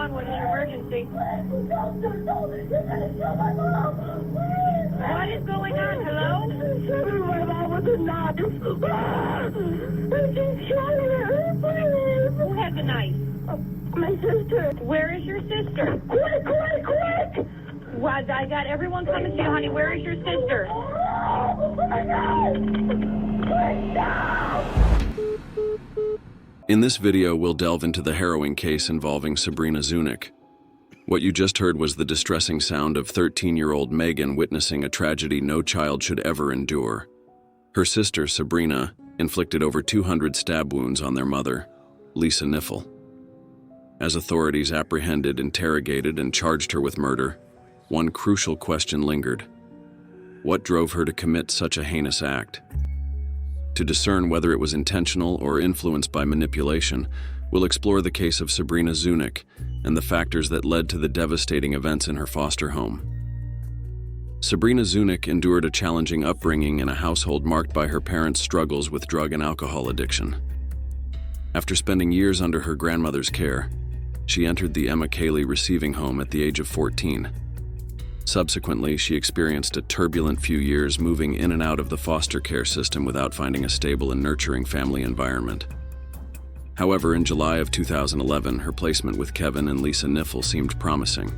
on? What is your emergency? What is going on? Hello? My mom with a knife. She's killing her. Who has a knife? My sister. Where is your sister? Quick! What? I got everyone coming to you, honey. Where is your sister? Oh my God! In this video, we'll delve into the harrowing case involving Sabrina Zunick. What you just heard was the distressing sound of 13-year-old Megan witnessing a tragedy no child should ever endure. Her sister, Sabrina, inflicted over 200 stab wounds on their mother, Lisa Niffel. As authorities apprehended, interrogated, and charged her with murder, one crucial question lingered. What drove her to commit such a heinous act? To discern whether it was intentional or influenced by manipulation, we'll explore the case of Sabrina Zunick and the factors that led to the devastating events in her foster home. Sabrina Zunick endured a challenging upbringing in a household marked by her parents' struggles with drug and alcohol addiction. After spending years under her grandmother's care, she entered the Emma Cayley receiving home at the age of 14. Subsequently, she experienced a turbulent few years moving in and out of the foster care system without finding a stable and nurturing family environment. However, in July of 2011, her placement with Kevin and Lisa Niffel seemed promising.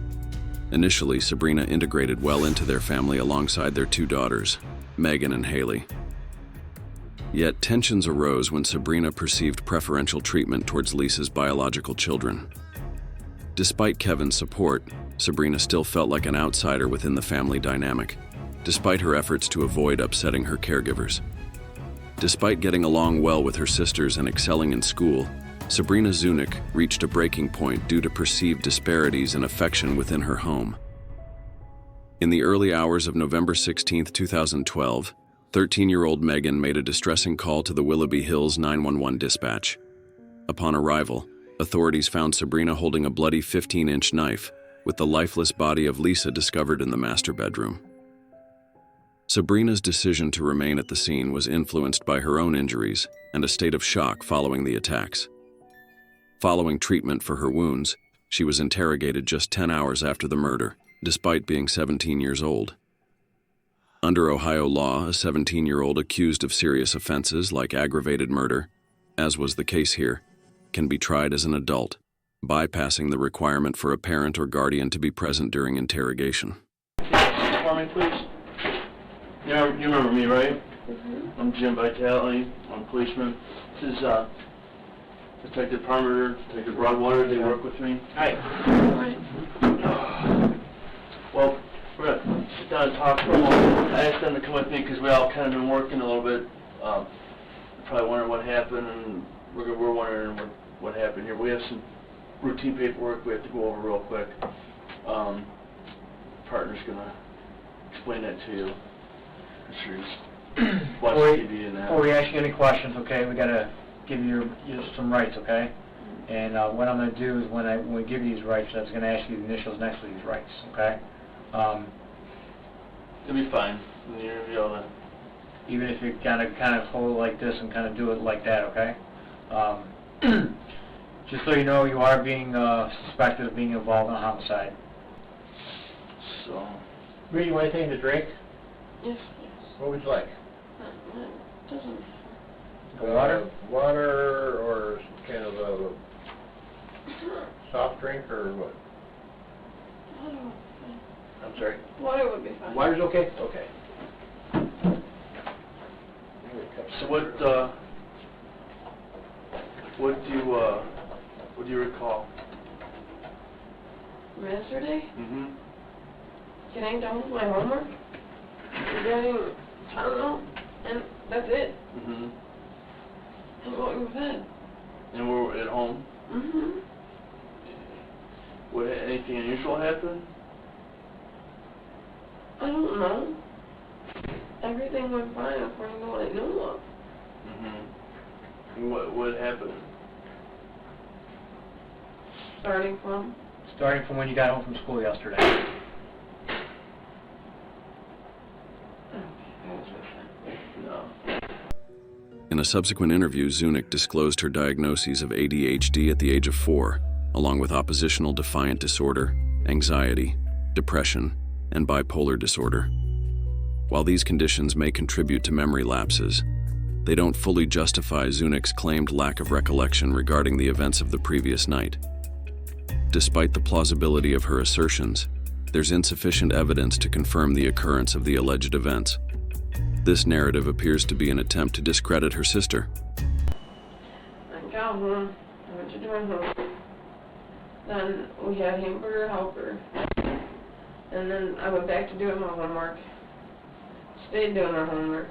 Initially, Sabrina integrated well into their family alongside their two daughters, Megan and Haley. Yet tensions arose when Sabrina perceived preferential treatment towards Lisa's biological children. Despite Kevin's support, Sabrina still felt like an outsider within the family dynamic, despite her efforts to avoid upsetting her caregivers. Despite getting along well with her sisters and excelling in school, Sabrina Zunick reached a breaking point due to perceived disparities in affection within her home. In the early hours of November 16, 2012, 13-year-old Megan made a distressing call to the Willoughby Hills 911 dispatch. Upon arrival, authorities found Sabrina holding a bloody 15-inch knife, with the lifeless body of Lisa discovered in the master bedroom. Sabrina's decision to remain at the scene was influenced by her own injuries and a state of shock following the attacks. Following treatment for her wounds, she was interrogated just 10 hours after the murder, despite being 17 years old. Under Ohio law, a 17-year-old accused of serious offenses like aggravated murder, as was the case here, can be tried as an adult, bypassing the requirement for a parent or guardian to be present during interrogation. For me, please. You remember me, right? Mm-hmm. I'm Jim Vitale. I'm a policeman. This is Detective Parmer, Detective Broadwater. They work with me. Hi. Well, we're going to sit down and talk for a moment. I asked them to come with me because we all kind of been working a little bit. They're probably wondering what happened, and we're wondering what happened here. We have some routine paperwork we have to go over real quick. Partner's going to explain that to you. I'm sure he's watching TV and that. Before we ask you any questions, okay, we got to give you some rights, okay? And what I'm going to do is when we give you these rights, I was going to ask you the initials next to these rights, okay? It'll be fine. You'll be able to... Even if you kind of hold it like this and kind of do it like that, okay? Just so you know, you are being suspected of being involved in a homicide. So... Bree, you want anything to drink? Yes. What would you like? Doesn't... Water? Water or kind of a soft drink or what? Water. I'm sorry? Water would be fine. Water's okay? Okay. So what do you recall? From yesterday, Mm-hmm. getting done with my homework, getting, I don't know, and that's it. Mm-hmm. And going to bed. And we're at home? Mm-hmm. Would anything unusual happen? I don't know. Everything went fine according to what I knew of. Mm-hmm. And what happened? Starting from When you got home from school yesterday. No. In a subsequent interview, Zunick disclosed her diagnoses of ADHD at the age of 4, along with oppositional defiant disorder, anxiety, depression, and bipolar disorder. While these conditions may contribute to memory lapses, they don't fully justify Zunich's claimed lack of recollection regarding the events of the previous night. Despite the plausibility of her assertions, there's insufficient evidence to confirm the occurrence of the alleged events. This narrative appears to be an attempt to discredit her sister. I got home, I went to do my homework. Then we had hamburger helper. And then I went back to doing my homework. Stayed doing our homework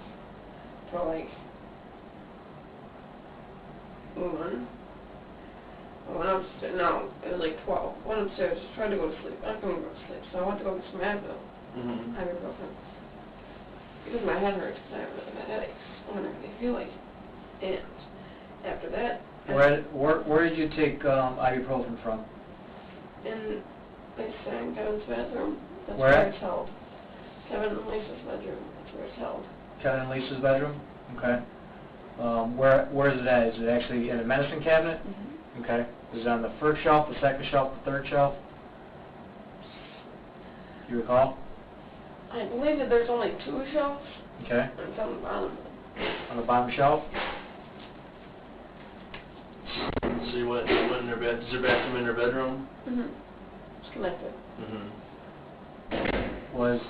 till like 1. I went upstairs, no, it was like 12. Went upstairs, tried to go to sleep. I couldn't go to sleep, so I went to go get some Advil. Ibuprofen. Because my head hurts because I have really bad headaches whenever they feel like it. And after that... Where did you take ibuprofen from? In Kevin's bathroom. That's Where? where it's held. Kevin and Lisa's bedroom. That's where it's held. Kevin and Lisa's bedroom? Okay. Where is it at? Is it actually in a medicine cabinet? Mm-hmm. Okay. Is it on the first shelf, the second shelf, the third shelf? Do you recall? I believe that there's only 2 shelves. Okay. And it's on the bottom. On the bottom shelf? So you went in their bed, is their bathroom in their bedroom? Mm-hmm. It's connected. Was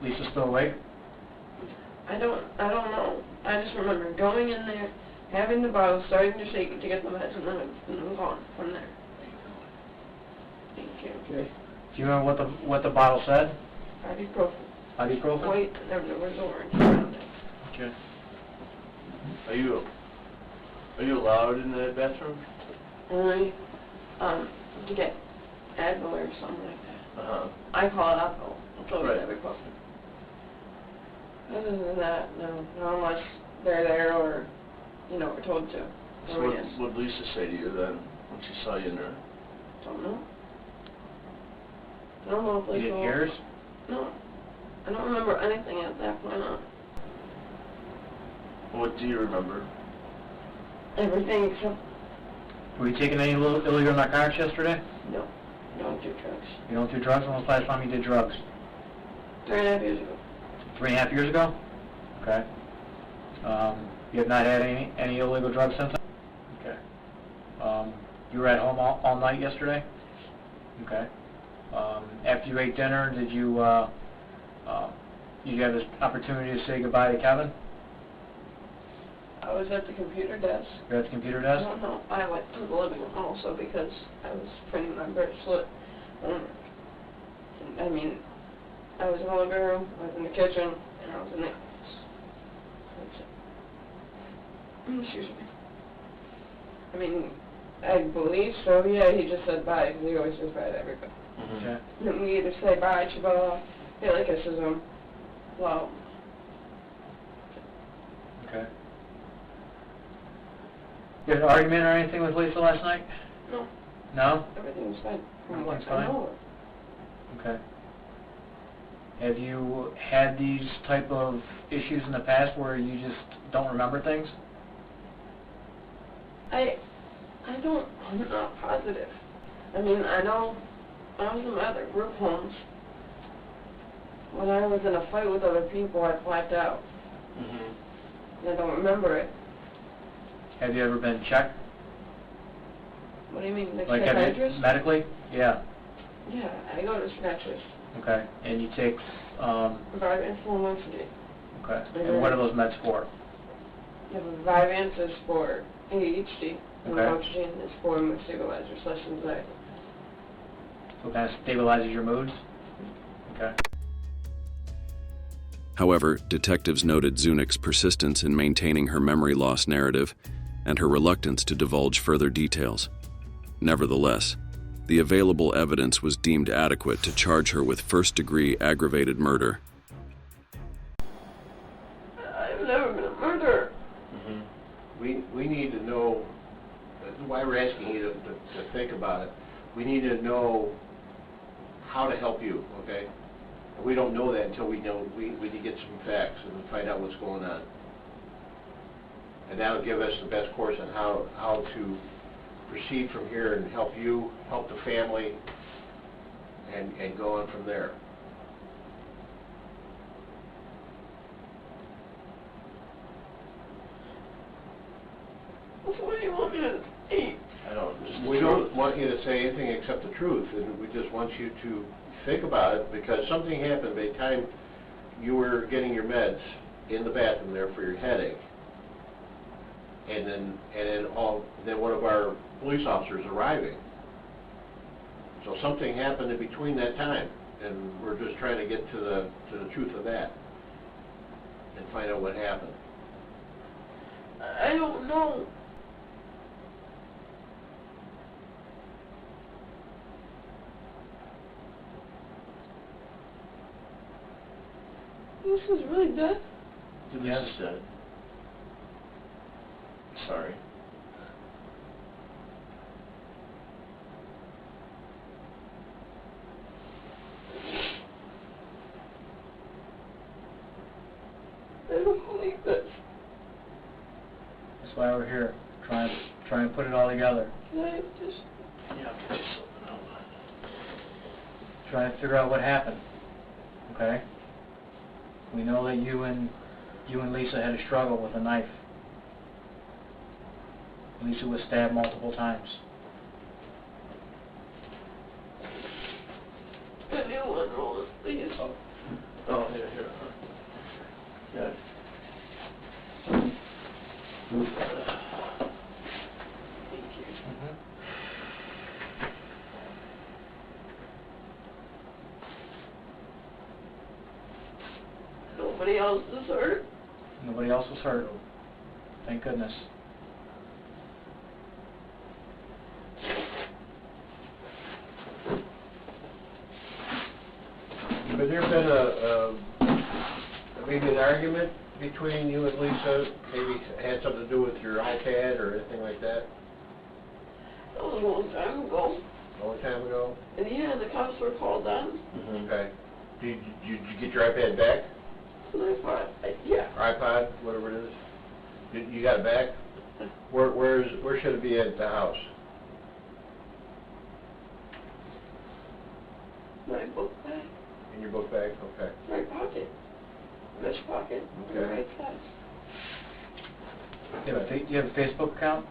Lisa still awake? I don't know. I just remember going in there, having the bottle, starting to shake it to get the meds, and then I'm gone from there. Thank you. Okay. Do you remember what the bottle said? Ibuprofen. Ibuprofen? White, and there was orange around it. Okay. Are you allowed in the bathroom? Only, to get Advil or something like that. I call it Advil. It's always Right. ibuprofen. Other than that, no. Not unless they're there or, we're told to. So what did Lisa say to you then, when she saw you in there? Don't know. I don't know if You Lisa... didn't hear us? No. I don't remember anything at that point on. What do you remember? Everything except... Were you taking any illegal narcotics yesterday? No. Don't do drugs. You don't do drugs? When was the last time you did drugs? 3.5 years ago. 3.5 years ago? Okay. You have not had any illegal drugs since then? Okay. You were at home all night yesterday? Okay. After you ate dinner, did you have this opportunity to say goodbye to Kevin? I was at the computer desk. You were at the computer I desk? don't know. I went to the living room also because I was printing my bracelet homework. I mean, I was in the living room, I was in the kitchen, and I was in the office. That's it. Excuse me. I mean, I believe so, yeah, he just said bye, because he always says bye to everybody. Okay. And we either say bye, Chiba, Billy kisses him, well. Okay. You had an argument or anything with Lisa last night? No, No? everything was fine. From what Everything's I fine? know. Okay. Have you had these type of issues in the past where you just don't remember things? I'm not positive. I mean, I know I was in my other group homes. When I was in a fight with other people, I blacked out. And I don't remember it. Have you ever been checked? What do you mean, the Like, have you, psychiatrist? medically? Yeah. Yeah, I go to a psychiatrist. Okay. And you take, Vyvanse and Lamotrigine. okay. And what are those meds for? Yeah, Vyvanse is for ADHD, and Okay. Lamotrigine is for mood stabilizer / anxiety. So it kind of stabilizes your moods? Okay. However, detectives noted Zunich's persistence in maintaining her memory loss narrative and her reluctance to divulge further details. Nevertheless, the available evidence was deemed adequate to charge her with first-degree aggravated murder. I've never been a murderer. We need to know, that's why we're asking you to think about it. We need to know how to help you, okay? We don't know that until we know, we need to get some facts and find out what's going on. And that'll give us the best course on how to proceed from here and help you, help the family, and go on from there. What do you want me to eat? I don't, We don't want you to say anything except the truth, and we just want you to think about it, because something happened by the time you were getting your meds in the bathroom there for your headache. And then one of our police officers arriving. So something happened in between that time, and we're just trying to get to the truth of that and find out what happened. I don't know. This is really dead. Yes. Is dead. Sorry. I don't believe this. That's why we're here, trying to put it all together. Can I just... Yeah, I'll get you something else. Trying to figure out what happened. Okay? We know that you and Lisa had a struggle with a knife. Lisa was stabbed multiple times. I knew one roll, please. Oh, here. Yeah. Thank you. Nobody else is hurt. Nobody else was hurt. Thank goodness. Has there been maybe an argument between you and Lisa? Maybe it had something to do with your iPad or anything like that? That was a long time ago. A long time ago? And yeah, the cops were called on. Okay. Did you get your iPad back? And I thought, yeah. Or iPod, whatever it is? You got it back? Where should it be at the house? My book bag. In your book bag? Okay. Right pocket. Vest pocket. Okay. Right side. You have a Facebook account?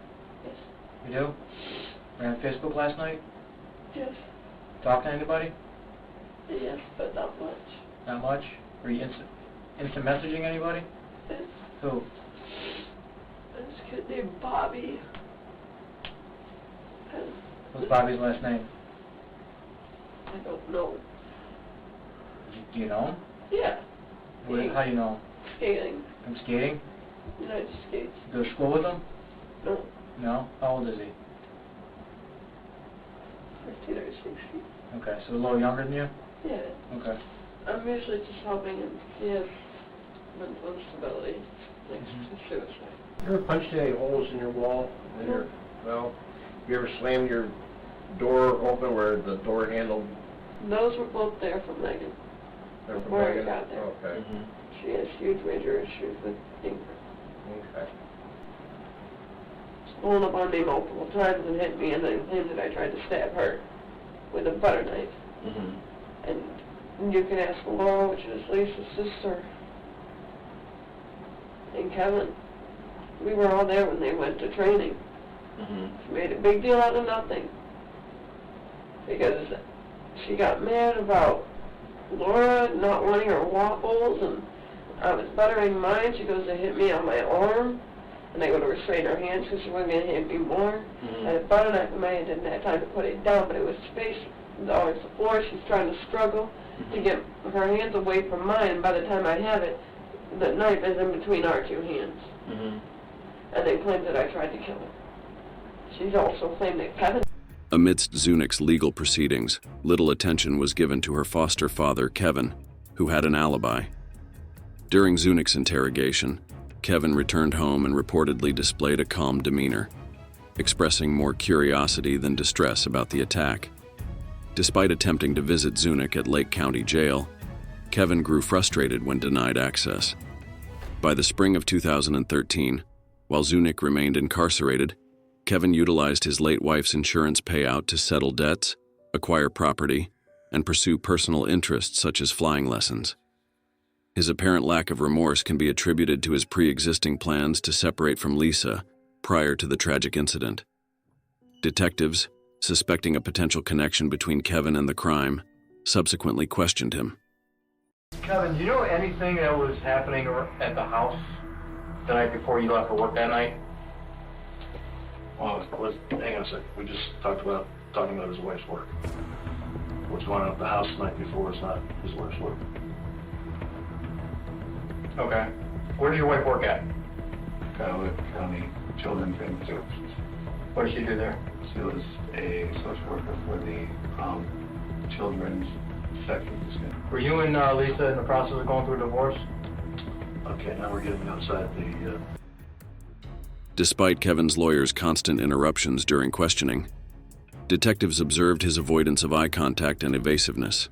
Yes. You do? Were you on Facebook last night? Yes. Talk to anybody? Yes, but not much. Not much? Were you instant messaging anybody? Yes. Who? This kid named Bobby. And What's Bobby's last name? I don't know. Do you know him? Yeah. How do you know him? Skating. From skating? United States. You go to school with him? No. No? How old is he? 15 or 16. Okay, so a little younger than you? Yeah. Okay. I'm usually just helping him. He has mental instability. Next to suicide. You ever punched any holes in your wall? Well, you ever slammed your door open where the door handle? Those were both there from Megan. They're from Before I Megan? got there. Okay. She has huge major issues with anger. Okay. She's blown up on me multiple times and hit me, and then claimed that I tried to stab her with a butter knife. And you can ask Laura, which is Lisa's sister, and Kevin. We were all there when they went to training. She made a big deal out of nothing. Because she got mad about Laura not wanting her waffles, and I was buttering mine. She goes to hit me on my arm, and I go to restrain her hands because she wasn't going to hit me more. I had a butter knife in my hand, didn't have time to put it down, but it was space on the floor. She's trying to struggle to get her hands away from mine, and by the time I have it, the knife is in between our two hands. And they claimed that I tried to kill her. She's also claimed that Kevin... Amidst Zunich's legal proceedings, little attention was given to her foster father, Kevin, who had an alibi. During Zunich's interrogation, Kevin returned home and reportedly displayed a calm demeanor, expressing more curiosity than distress about the attack. Despite attempting to visit Zunich at Lake County Jail, Kevin grew frustrated when denied access. By the spring of 2013, while Zunich remained incarcerated, Kevin utilized his late wife's insurance payout to settle debts, acquire property, and pursue personal interests such as flying lessons. His apparent lack of remorse can be attributed to his pre-existing plans to separate from Lisa prior to the tragic incident. Detectives, suspecting a potential connection between Kevin and the crime, subsequently questioned him. Kevin, do you know anything that was happening at the house the night before you left for work that night? Hang on a second. We just talking about his wife's work. What's going on at the house the night before is not his wife's work. Okay. Where does your wife work at? County Children's Services. What does she do there? She was a social worker for the children's section. Were you and Lisa in the process of going through a divorce? Okay, now we're getting outside the... Despite Kevin's lawyer's constant interruptions during questioning, detectives observed his avoidance of eye contact and evasiveness.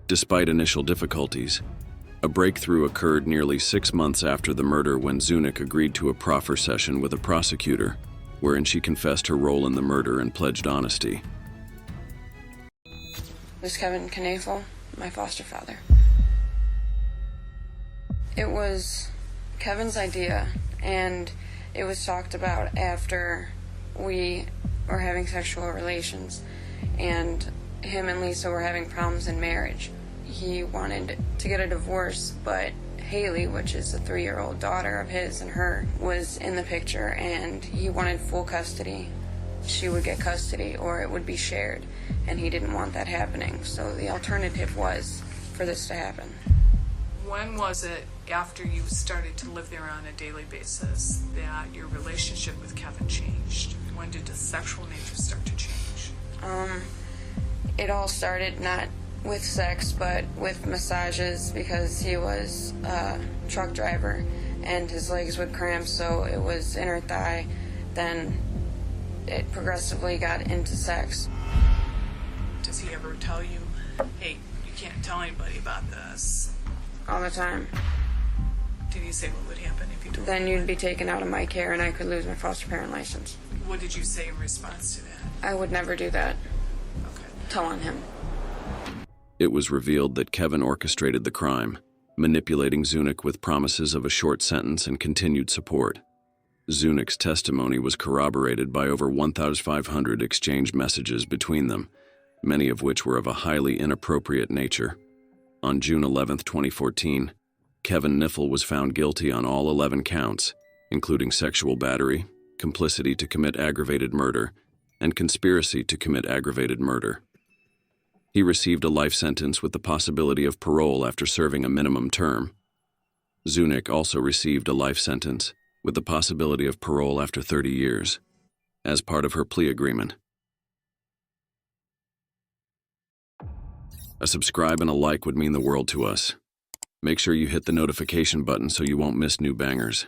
Despite initial difficulties, a breakthrough occurred nearly 6 months after the murder when Zunick agreed to a proffer session with a prosecutor, wherein she confessed her role in the murder and pledged honesty. Was Kevin Knaefel, my foster father. It was Kevin's idea, and it was talked about after we were having sexual relations, and him and Lisa were having problems in marriage. He wanted to get a divorce, but Haley, which is a 3-year-old daughter of his and her, was in the picture, and he wanted full custody. She would get custody, or it would be shared, and he didn't want that happening. So the alternative was for this to happen. When was it, after you started to live there on a daily basis, that your relationship with Kevin changed? When did the sexual nature start to change? It all started not with sex, but with massages, because he was a truck driver and his legs would cramp, so it was inner thigh. Then it progressively got into sex. Does he ever tell you, hey, you can't tell anybody about this? All the time. Did he say what would happen if you told Then anyone? you'd be taken out of my care and I could lose my foster parent license. What did you say in response to that? I would never do that. Okay. Tell on him. It was revealed that Kevin orchestrated the crime, manipulating Zunick with promises of a short sentence and continued support. Zunick's testimony was corroborated by over 1,500 exchanged messages between them, many of which were of a highly inappropriate nature. On June 11, 2014, Kevin Knaefel was found guilty on all 11 counts, including sexual battery, complicity to commit aggravated murder, and conspiracy to commit aggravated murder. He received a life sentence with the possibility of parole after serving a minimum term. Zunick also received a life sentence with the possibility of parole after 30 years, as part of her plea agreement. A subscribe and a like would mean the world to us. Make sure you hit the notification button so you won't miss new bangers.